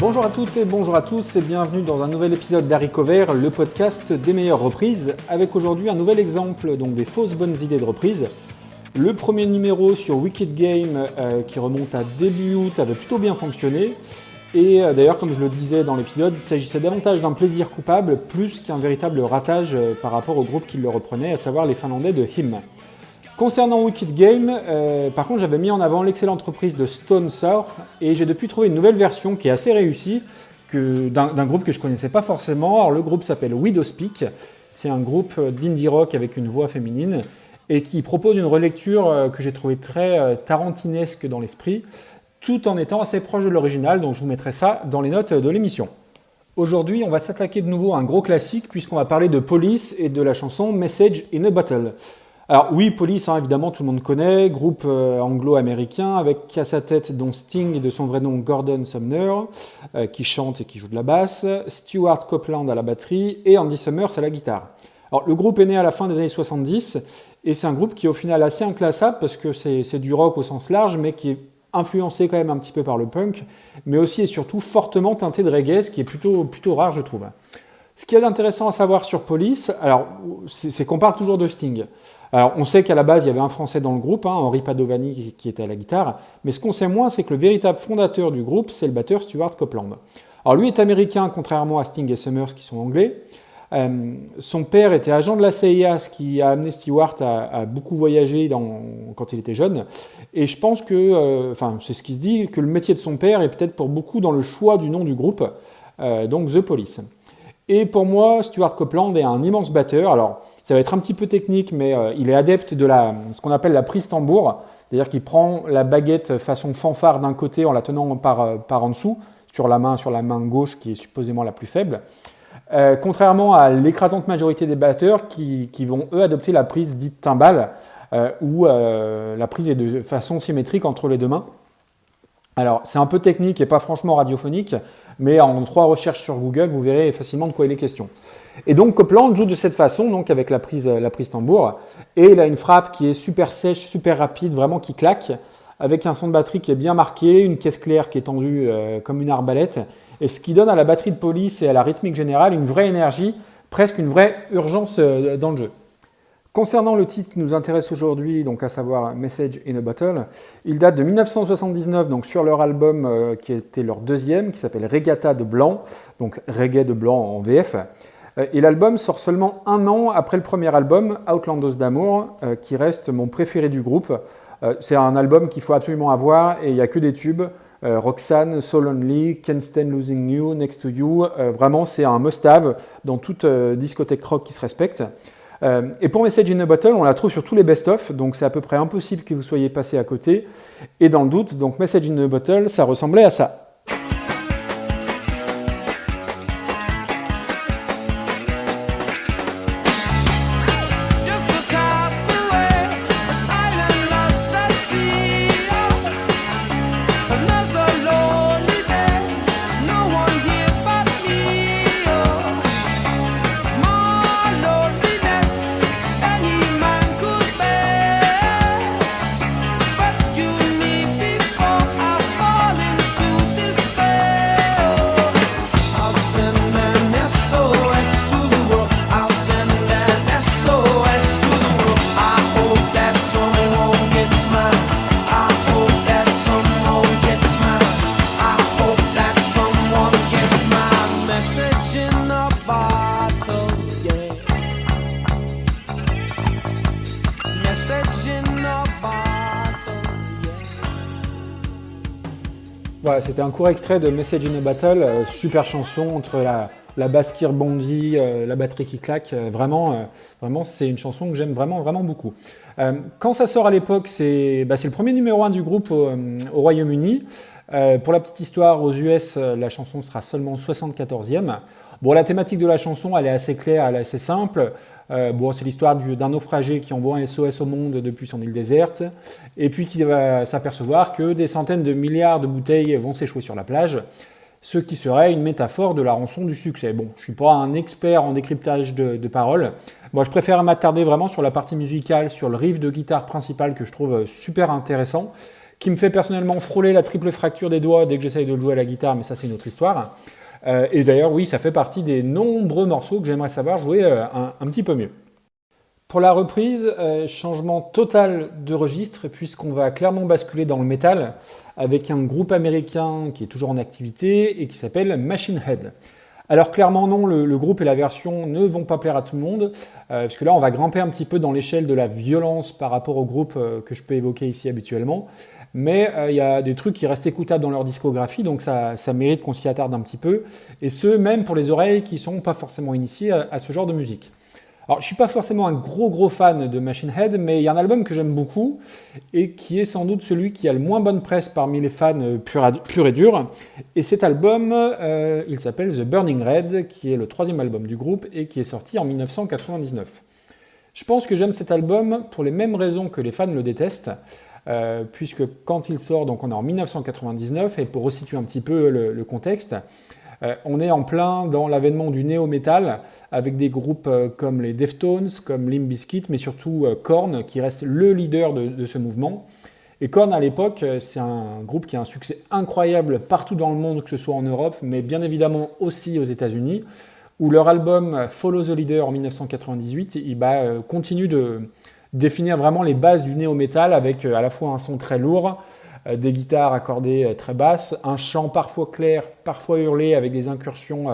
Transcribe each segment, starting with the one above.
Bonjour à toutes et bonjour à tous et bienvenue dans un nouvel épisode d'Harry le podcast des meilleures reprises, avec aujourd'hui un nouvel exemple donc des fausses bonnes idées de reprise. Le premier numéro sur Wicked Game qui remonte à début août avait plutôt bien fonctionné. Et d'ailleurs, comme je le disais dans l'épisode, il s'agissait davantage d'un plaisir coupable plus qu'un véritable ratage par rapport au groupe qui le reprenait, à savoir les Finlandais de Him. Concernant Wicked Game, par contre, j'avais mis en avant l'excellente reprise de Stone Sour et j'ai depuis trouvé une nouvelle version qui est assez réussie d'un groupe que je ne connaissais pas forcément. Alors, le groupe s'appelle Widowspeak, c'est un groupe d'indie rock avec une voix féminine et qui propose une relecture que j'ai trouvée très tarantinesque dans l'esprit, tout en étant assez proche de l'original, donc je vous mettrai ça dans les notes de l'émission. Aujourd'hui, on va s'attaquer de nouveau à un gros classique puisqu'on va parler de Police et de la chanson Message in a Bottle. Alors oui, Police, évidemment, tout le monde connaît, groupe anglo-américain avec à sa tête dont Sting et de son vrai nom Gordon Sumner, qui chante et qui joue de la basse, Stuart Copeland à la batterie et Andy Summers à la guitare. Alors le groupe est né à la fin des années 70 et c'est un groupe qui est au final assez inclassable parce que c'est du rock au sens large mais qui est influencé quand même un petit peu par le punk, mais aussi et surtout fortement teinté de reggae, ce qui est plutôt rare je trouve. Ce qu'il y a d'intéressant à savoir sur Police, alors c'est qu'on parle toujours de Sting. Alors, on sait qu'à la base, il y avait un Français dans le groupe, Henri Padovani, qui était à la guitare. Mais ce qu'on sait moins, c'est que le véritable fondateur du groupe, c'est le batteur Stuart Copeland. Alors, lui est américain, contrairement à Sting et Summers, qui sont anglais. Son père était agent de la CIA, ce qui a amené Stuart à beaucoup voyager quand il était jeune. Et je pense que, c'est ce qui se dit, que le métier de son père est peut-être pour beaucoup dans le choix du nom du groupe, donc The Police. Et pour moi, Stuart Copeland est un immense batteur. Alors, ça va être un petit peu technique, mais il est adepte de ce qu'on appelle la prise tambour, c'est-à-dire qu'il prend la baguette façon fanfare d'un côté en la tenant par en dessous, sur la main gauche qui est supposément la plus faible, contrairement à l'écrasante majorité des batteurs qui vont eux adopter la prise dite timbale, où la prise est de façon symétrique entre les deux mains. Alors, c'est un peu technique et pas franchement radiophonique, mais en 3 recherches sur Google, vous verrez facilement de quoi il est question. Et donc, Copeland joue de cette façon, donc avec la prise tambour, et il a une frappe qui est super sèche, super rapide, vraiment qui claque, avec un son de batterie qui est bien marqué, une caisse claire qui est tendue comme une arbalète, et ce qui donne à la batterie de Police et à la rythmique générale une vraie énergie, presque une vraie urgence dans le jeu. Concernant le titre qui nous intéresse aujourd'hui, donc à savoir Message in a Bottle, il date de 1979, donc sur leur album qui était leur deuxième, qui s'appelle Regatta de Blanc, donc Reggae de Blanc en VF. Et l'album sort seulement 1 an après le premier album, Outlandos d'amour, qui reste mon préféré du groupe. C'est un album qu'il faut absolument avoir et il n'y a que des tubes. Roxanne, So Lonely, Can't Stand Losing You, Next to You. Vraiment, c'est un must-have dans toute discothèque rock qui se respecte. Et pour Message in a Bottle, on la trouve sur tous les best-of, donc c'est à peu près impossible que vous soyez passé à côté. Et dans le doute, donc Message in a Bottle, ça ressemblait à ça. Voilà, c'était un court extrait de Message in a Bottle, super chanson entre la basse qui rebondit, la batterie qui claque, vraiment c'est une chanson que j'aime vraiment beaucoup. Quand ça sort à l'époque, c'est le premier numéro 1 du groupe au Royaume-Uni. Pour la petite histoire, aux US, la chanson sera seulement 74e. Bon, la thématique de la chanson, elle est assez claire, elle est assez simple. C'est l'histoire d'un naufragé qui envoie un SOS au monde depuis son île déserte et puis qui va s'apercevoir que des centaines de milliards de bouteilles vont s'échouer sur la plage, ce qui serait une métaphore de la rançon du succès. Bon, je ne suis pas un expert en décryptage de paroles. Moi, je préfère m'attarder vraiment sur la partie musicale, sur le riff de guitare principal que je trouve super intéressant, qui me fait personnellement frôler la triple fracture des doigts dès que j'essaye de le jouer à la guitare, mais ça c'est une autre histoire. Et d'ailleurs, oui, ça fait partie des nombreux morceaux que j'aimerais savoir jouer un petit peu mieux. Pour la reprise, changement total de registre, puisqu'on va clairement basculer dans le métal avec un groupe américain qui est toujours en activité et qui s'appelle Machine Head. Alors clairement non, le groupe et la version ne vont pas plaire à tout le monde, parce que là on va grimper un petit peu dans l'échelle de la violence par rapport au groupe que je peux évoquer ici habituellement, mais il y a des trucs qui restent écoutables dans leur discographie, donc ça mérite qu'on s'y attarde un petit peu, et ce même pour les oreilles qui ne sont pas forcément initiées à ce genre de musique. Alors, je ne suis pas forcément un gros fan de Machine Head, mais il y a un album que j'aime beaucoup et qui est sans doute celui qui a le moins bonne presse parmi les fans purs et durs. Et cet album, il s'appelle The Burning Red, qui est le 3e album du groupe et qui est sorti en 1999. Je pense que j'aime cet album pour les mêmes raisons que les fans le détestent, puisque quand il sort, donc on est en 1999, et pour resituer un petit peu le contexte, on est en plein dans l'avènement du néo-metal avec des groupes comme les Deftones, comme Limp Bizkit, mais surtout Korn qui reste le leader de ce mouvement. Et Korn à l'époque, c'est un groupe qui a un succès incroyable partout dans le monde, que ce soit en Europe, mais bien évidemment aussi aux États-Unis, où leur album Follow the Leader en 1998 continue de définir vraiment les bases du néo-metal avec à la fois un son très lourd, des guitares accordées très basses, un chant parfois clair, parfois hurlé, avec des incursions,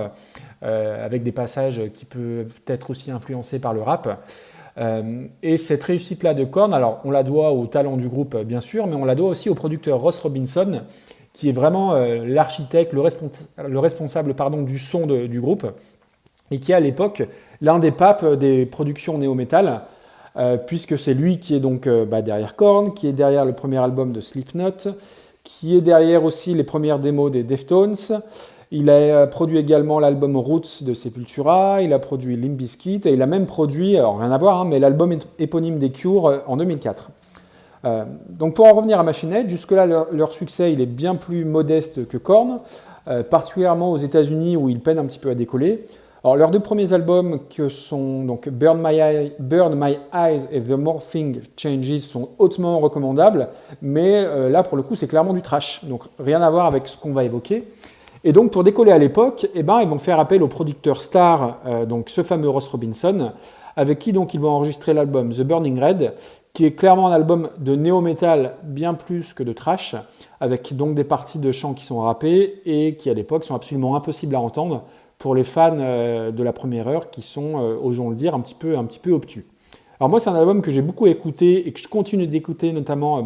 avec des passages qui peuvent être aussi influencés par le rap. Et cette réussite-là de Korn, alors on la doit au talent du groupe bien sûr, mais on la doit aussi au producteur Ross Robinson, qui est vraiment l'architecte, le responsable du son du groupe, et qui est à l'époque l'un des papes des productions néo-metal, puisque c'est lui qui est donc derrière Korn, qui est derrière le premier album de Slipknot, qui est derrière aussi les premières démos des Deftones. Il a produit également l'album Roots de Sepultura, il a produit Limp Bizkit, et il a même produit, alors rien à voir, mais l'album éponyme des Cure en 2004. Donc pour en revenir à Machine Head, jusque-là leur succès il est bien plus modeste que Korn, particulièrement aux États-Unis où ils peinent un petit peu à décoller. Alors, leurs 2 premiers albums, que sont donc Burn My Eyes et The Morphing Changes, sont hautement recommandables, mais là, pour le coup, c'est clairement du trash, donc rien à voir avec ce qu'on va évoquer. Et donc, pour décoller à l'époque, ils vont faire appel au producteur star, donc ce fameux Ross Robinson, avec qui donc ils vont enregistrer l'album The Burning Red, qui est clairement un album de néo-metal bien plus que de trash, avec donc des parties de chants qui sont rappées et qui, à l'époque, sont absolument impossibles à entendre pour les fans de la première heure qui sont, osons le dire, un petit peu obtus. Alors moi, c'est un album que j'ai beaucoup écouté et que je continue d'écouter, notamment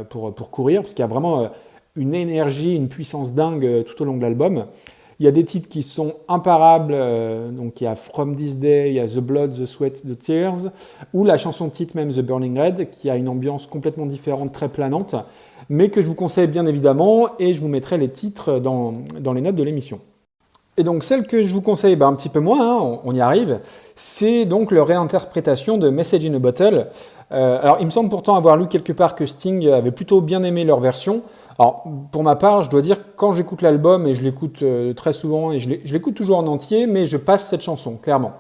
pour courir, parce qu'il y a vraiment une énergie, une puissance dingue tout au long de l'album. Il y a des titres qui sont imparables, donc il y a From This Day, il y a The Blood, The Sweat, The Tears, ou la chanson titre même The Burning Red, qui a une ambiance complètement différente, très planante, mais que je vous conseille bien évidemment, et je vous mettrai les titres dans les notes de l'émission. Et donc celle que je vous conseille un petit peu moins, on y arrive, c'est donc leur réinterprétation de Message in a Bottle. Alors il me semble pourtant avoir lu quelque part que Sting avait plutôt bien aimé leur version. Alors pour ma part, je dois dire quand j'écoute l'album, et je l'écoute très souvent, et je l'écoute toujours en entier, mais je passe cette chanson, clairement.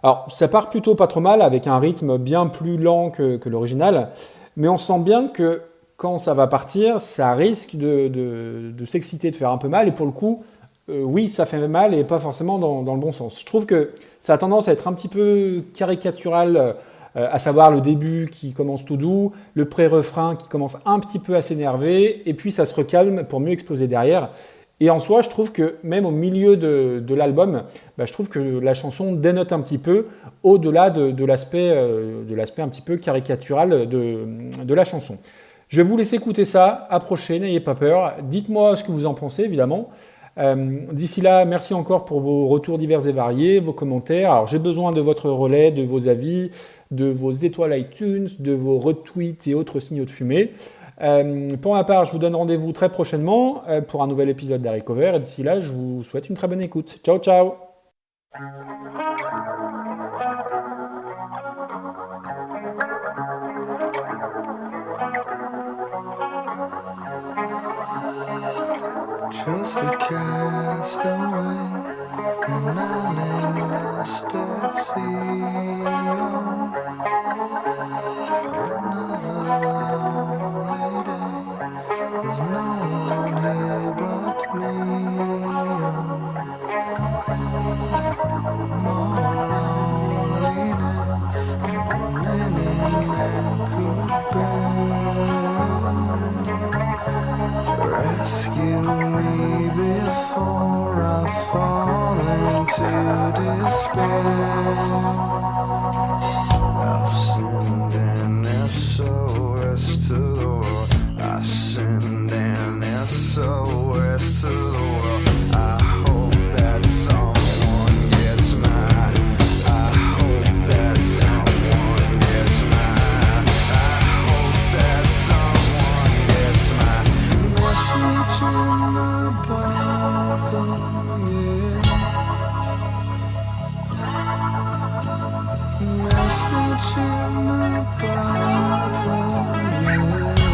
Alors ça part plutôt pas trop mal, avec un rythme bien plus lent que l'original, mais on sent bien que quand ça va partir, ça risque de s'exciter, de faire un peu mal, et pour le coup, oui, ça fait mal et pas forcément dans le bon sens. Je trouve que ça a tendance à être un petit peu caricatural, à savoir le début qui commence tout doux, le pré-refrain qui commence un petit peu à s'énerver, et puis ça se recalme pour mieux exploser derrière. Et en soi, je trouve que même au milieu de l'album, je trouve que la chanson dénote un petit peu au-delà de l'aspect un petit peu caricatural de la chanson. Je vais vous laisser écouter ça, approchez, n'ayez pas peur, dites-moi ce que vous en pensez évidemment. D'ici là, merci encore pour vos retours divers et variés, vos commentaires. Alors j'ai besoin de votre relais, de vos avis, de vos étoiles iTunes, de vos retweets et autres signaux de fumée. Pour ma part, je vous donne rendez-vous très prochainement pour un nouvel épisode d'Haricover. Et d'ici là, je vous souhaite une très bonne écoute. Ciao, ciao! Just a castaway, an island lost at sea. Another lonely day. There's no one here but me. More loneliness than any man could bear. Rescue me before I fall into despair. I've sinned and SOS to the world. I sinned and SOS to the world. I hope that someone gets mine. I hope that someone gets mine. I hope that someone gets mine. Message in the bottle, yeah. Message in the bottle, yeah.